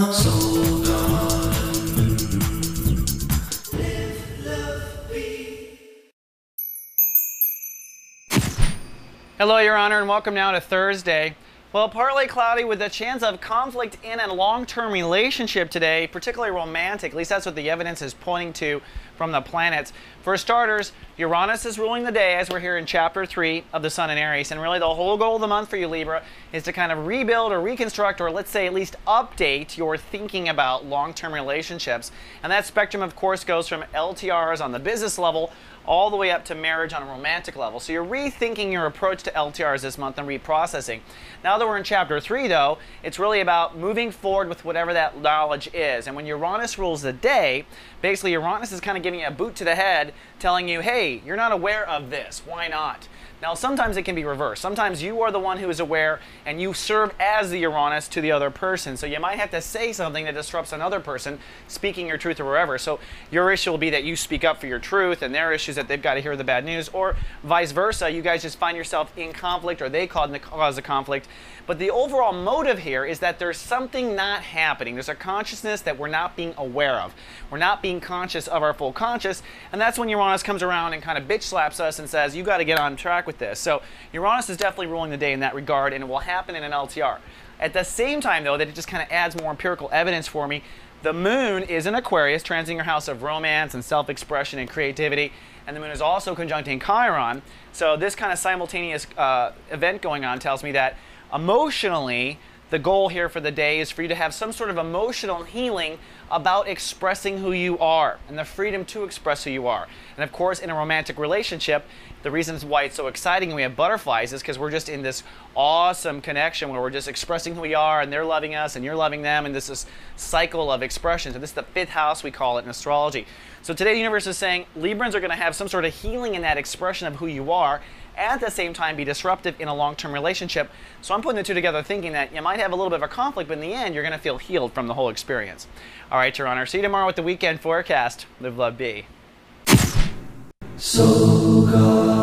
Soul Garden. Live, love, be. Hello, Your Honor, and welcome now to Thursday. Well, partly cloudy with a chance of conflict in a long-term relationship today, particularly romantic. At least that's what the evidence is pointing to from the planets. For starters, Uranus is ruling the day as we're here in Chapter 3 of the Sun in Aries. And really the whole goal of the month for you, Libra, is to kind of rebuild or reconstruct, or let's say at least update your thinking about long-term relationships. And that spectrum, of course, goes from LTRs on the business level all the way up to marriage on a romantic level. So you're rethinking your approach to LTRs this month and reprocessing. Now that we're in Chapter 3, though, it's really about moving forward with whatever that knowledge is. And when Uranus rules the day, basically Uranus is kind of giving you a boot to the head, telling you, hey, you're not aware of this. Why not? Now, sometimes it can be reversed. Sometimes you are the one who is aware and you serve as the Uranus to the other person. So you might have to say something that disrupts another person speaking your truth or wherever. So your issue will be that you speak up for your truth, and their issue is that they've got to hear the bad news, or vice versa. You guys just find yourself in conflict, or they cause a conflict. But the overall motive here is that there's something not happening. There's a consciousness that we're not being aware of. We're not being conscious of our full conscious, and that's when Uranus comes around and kind of bitch slaps us and says, you got to get on track with this. So Uranus is definitely ruling the day in that regard, and it will happen in an LTR. At the same time, though, that it just kind of adds more empirical evidence for me, the moon is in Aquarius, transiting your house of romance and self-expression and creativity, and the moon is also conjuncting Chiron. So this kind of simultaneous event going on tells me that emotionally, the goal here for the day is for you to have some sort of emotional healing about expressing who you are and the freedom to express who you are. And of course, in a romantic relationship, the reasons why it's so exciting and we have butterflies is because we're just in this awesome connection where we're just expressing who we are, and they're loving us and you're loving them, and this cycle of expression. So this is the 5th house, we call it in astrology. So today the universe is saying Librans are going to have some sort of healing in that expression of who you are, at the same time be disruptive in a long-term relationship. So I'm putting the two together thinking that you might have a little bit of a conflict, but in the end you're going to feel healed from the whole experience. All right, Your Honor, see you tomorrow with the weekend forecast. Live, love, be. Soul Garden.